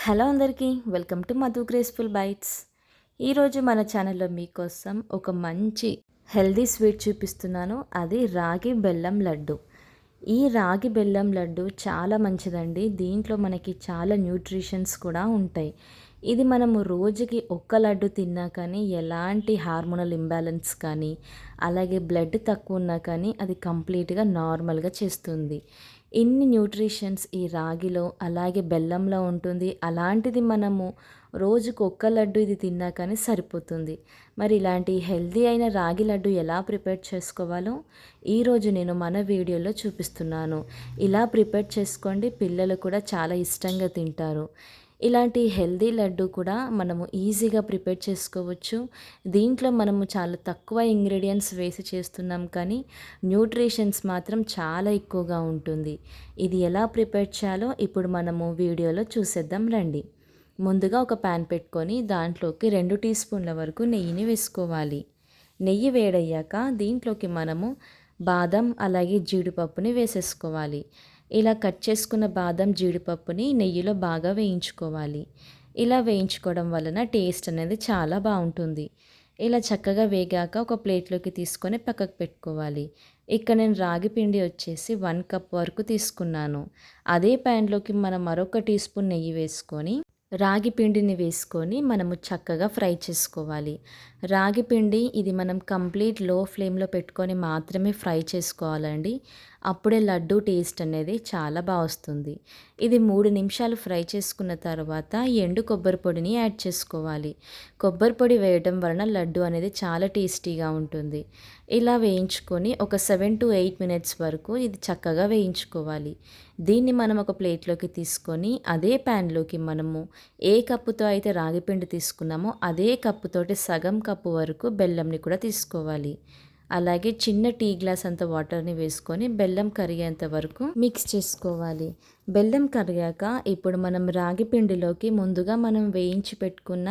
Hello అందరికీ welcome to Madhu graceful bytes. ఈరోజు మన ఛానల్లో మీకోసం ఒక మంచి హెల్దీ స్వీట్ చూపిస్తున్నాను. అది రాగి బెల్లం లడ్డు. ఈ రాగి బెల్లం లడ్డు చాలా మంచిదండి. దీంట్లో మనకి చాలా న్యూట్రిషన్స్ కూడా ఉంటాయి. ఇది మనము రోజుకి ఒక్క లడ్డు తిన్నా కానీ ఎలాంటి హార్మోనల్ ఇంబ్యాలెన్స్ కానీ అలాగే బ్లడ్ తక్కువ ఉన్నా కానీ అది కంప్లీట్గా నార్మల్గా చేస్తుంది. ఇన్ని న్యూట్రిషన్స్ ఈ రాగిలో అలాగే బెల్లంలో ఉంటుంది. అలాంటిది మనము రోజుకు ఒక్క లడ్డు ఇది తిన్నా కానీ సరిపోతుంది. మరి ఇలాంటి హెల్దీ అయిన రాగి లడ్డు ఎలా ప్రిపేర్ చేసుకోవాలో ఈరోజు నేను మన వీడియోలో చూపిస్తున్నాను. ఇలా ప్రిపేర్ చేసుకోండి, పిల్లలు కూడా చాలా ఇష్టంగా తింటారు. ఇలాంటి హెల్దీ లడ్డు కూడా మనము ఈజీగా ప్రిపేర్ చేసుకోవచ్చు. దీంట్లో మనము చాలా తక్కువ ఇంగ్రీడియంట్స్ వేసి చేస్తున్నాం కానీ న్యూట్రిషన్స్ మాత్రం చాలా ఎక్కువగా ఉంటుంది. ఇది ఎలా ప్రిపేర్ చేయాలో ఇప్పుడు మనము వీడియోలో చూసేద్దాం రండి. ముందుగా ఒక ప్యాన్ పెట్టుకొని దాంట్లోకి 2 టీ స్పూన్ల వరకు నెయ్యిని వేసుకోవాలి. నెయ్యి వేడయ్యాక దీంట్లోకి మనము బాదం అలాగే జీడిపప్పుని వేసేసుకోవాలి. ఇలా కట్ చేసుకున్న బాదం జీడిపప్పుని నెయ్యిలో బాగా వేయించుకోవాలి. ఇలా వేయించుకోవడం వలన టేస్ట్ అనేది చాలా బాగుంటుంది. ఇలా చక్కగా వేగాక ఒక ప్లేట్లోకి తీసుకొని పక్కకు పెట్టుకోవాలి. ఇక్కడ నేను రాగి పిండి వచ్చేసి 1 కప్ వరకు తీసుకున్నాను. అదే ప్యాన్లోకి మనం మరొక టీ స్పూన్ నెయ్యి వేసుకొని రాగి పిండిని వేసుకొని మనము చక్కగా ఫ్రై చేసుకోవాలి. రాగి పిండి ఇది మనం కంప్లీట్ లో ఫ్లేమ్లో పెట్టుకొని మాత్రమే ఫ్రై చేసుకోవాలండి. అప్పుడే లడ్డు టేస్ట్ అనేది చాలా బాగా వస్తుంది. ఇది 3 నిమిషాలు ఫ్రై చేసుకున్న తర్వాత ఎండు కొబ్బరి పొడిని యాడ్ చేసుకోవాలి. కొబ్బరి పొడి వేయడం వలన లడ్డు అనేది చాలా టేస్టీగా ఉంటుంది. ఇలా వేయించుకొని ఒక 7 to 8 మినిట్స్ వరకు ఇది చక్కగా వేయించుకోవాలి. దీన్ని మనం ఒక ప్లేట్లోకి తీసుకొని అదే ప్యాన్లోకి మనము ఏ కప్పుతో అయితే రాగిపిండి తీసుకున్నామో అదే కప్పుతోటి సగం కప్పు వరకు బెల్లంని కూడా తీసుకోవాలి. అలాగే చిన్న టీ గ్లాస్ అంత వాటర్ని వేసుకొని బెల్లం కరిగేంత వరకు మిక్స్ చేసుకోవాలి. బెల్లం కరిగాక ఇప్పుడు మనం రాగి పిండిలోకి ముందుగా మనం వేయించి పెట్టుకున్న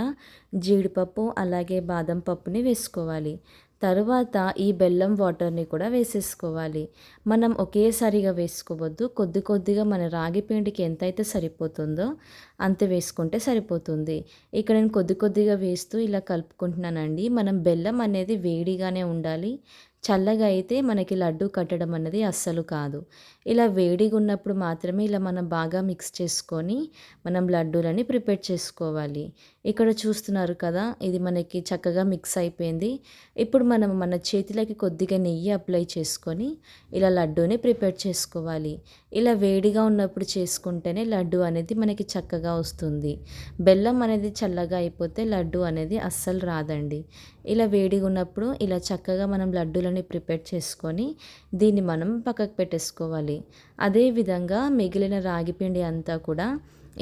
జీడిపప్పు అలాగే బాదం పప్పుని వేసుకోవాలి. తరువాత ఈ బెల్లం వాటర్ని కూడా వేసేసుకోవాలి. మనం ఒకేసారిగా వేసుకోవద్దు. కొద్ది కొద్దిగా మన రాగి పిండికి ఎంతైతే సరిపోతుందో అంత వేసుకుంటే సరిపోతుంది. ఇక్కడ నేను కొద్ది కొద్దిగా వేస్తూ ఇలా కలుపుకుంటున్నానండి. మనం బెల్లం అనేది వేడిగానే ఉండాలి. చల్లగా అయితే మనకి లడ్డు కట్టడం అనేది అస్సలు కాదు. ఇలా వేడిగా ఉన్నప్పుడు మాత్రమే ఇలా మనం బాగా మిక్స్ చేసుకొని మనం లడ్డూలని ప్రిపేర్ చేసుకోవాలి. ఇక్కడ చూస్తున్నారు కదా, ఇది మనకి చక్కగా మిక్స్ అయిపోయింది. ఇప్పుడు మనం మన చేతులకి కొద్దిగా నెయ్యి అప్లై చేసుకొని ఇలా లడ్డూని ప్రిపేర్ చేసుకోవాలి. ఇలా వేడిగా ఉన్నప్పుడు చేసుకుంటేనే లడ్డు అనేది మనకి చక్కగా వస్తుంది. బెల్లం అనేది చల్లగా అయిపోతే లడ్డు అనేది అస్సలు రాదండి. ఇలా వేడిగా ఉన్నప్పుడు ఇలా చక్కగా మనం లడ్డూలని ప్రిపేర్ చేసుకొని దీన్ని మనం పక్కకు పెట్టేసుకోవాలి. అదేవిధంగా మిగిలిన రాగిపిండి అంతా కూడా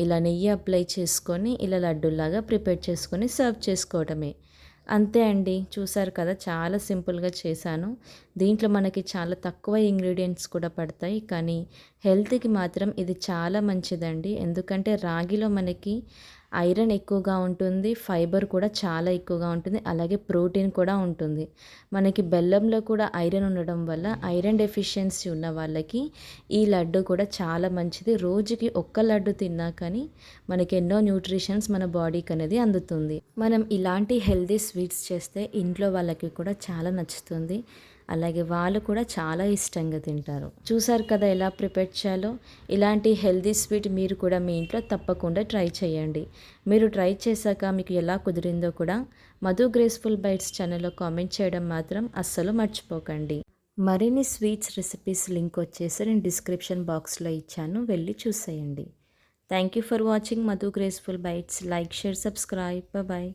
ఇలా నెయ్యి అప్లై చేసుకొని ఇలా లడ్డూలాగా ప్రిపేర్ చేసుకొని సర్వ్ చేసుకోవడమే. అంతే అండి, చూసారు కదా, చాలా సింపుల్గా చేశాను. దీంట్లో మనకి చాలా తక్కువ ఇంగ్రీడియంట్స్ కూడా పడతాయి కానీ హెల్త్కి మాత్రం ఇది చాలా మంచిదండి. ఎందుకంటే రాగిలో మనకి ఐరన్ ఎక్కువగా ఉంటుంది, ఫైబర్ కూడా చాలా ఎక్కువగా ఉంటుంది, అలాగే ప్రోటీన్ కూడా ఉంటుంది. మనకి బెల్లంలో కూడా ఐరన్ ఉండడం వల్ల ఐరన్ డెఫిషియన్సీ ఉన్న వాళ్ళకి ఈ లడ్డు కూడా చాలా మంచిది. రోజుకి ఒక్క లడ్డు తిన్నా కానీ మనకి ఎన్నో న్యూట్రిషన్స్ మన బాడీకి అనేది అందుతుంది. మనం ఇలాంటి హెల్దీ స్వీట్స్ చేస్తే ఇంట్లో వాళ్ళకి కూడా చాలా నచ్చుతుంది. అలాగే వాళ్ళు కూడా చాలా ఇష్టంగా తింటారు. చూసారు కదా ఎలా ప్రిపేర్ చేయాలో. ఇలాంటి హెల్దీ స్వీట్ మీరు కూడా మీ ఇంట్లో తప్పకుండా ట్రై చేయండి. మీరు ట్రై చేశాక మీకు ఎలా కుదిరిందో కూడా మధు గ్రేస్ఫుల్ బైట్స్ ఛానల్లో కామెంట్ చేయడం మాత్రం అస్సలు మర్చిపోకండి. మరిన్ని స్వీట్స్ రెసిపీస్ లింక్ వచ్చేసి నేను డిస్క్రిప్షన్ బాక్స్లో ఇచ్చాను, వెళ్ళి చూసేయండి. Thank you for watching Madhu graceful bytes. Like, share, subscribe. Bye.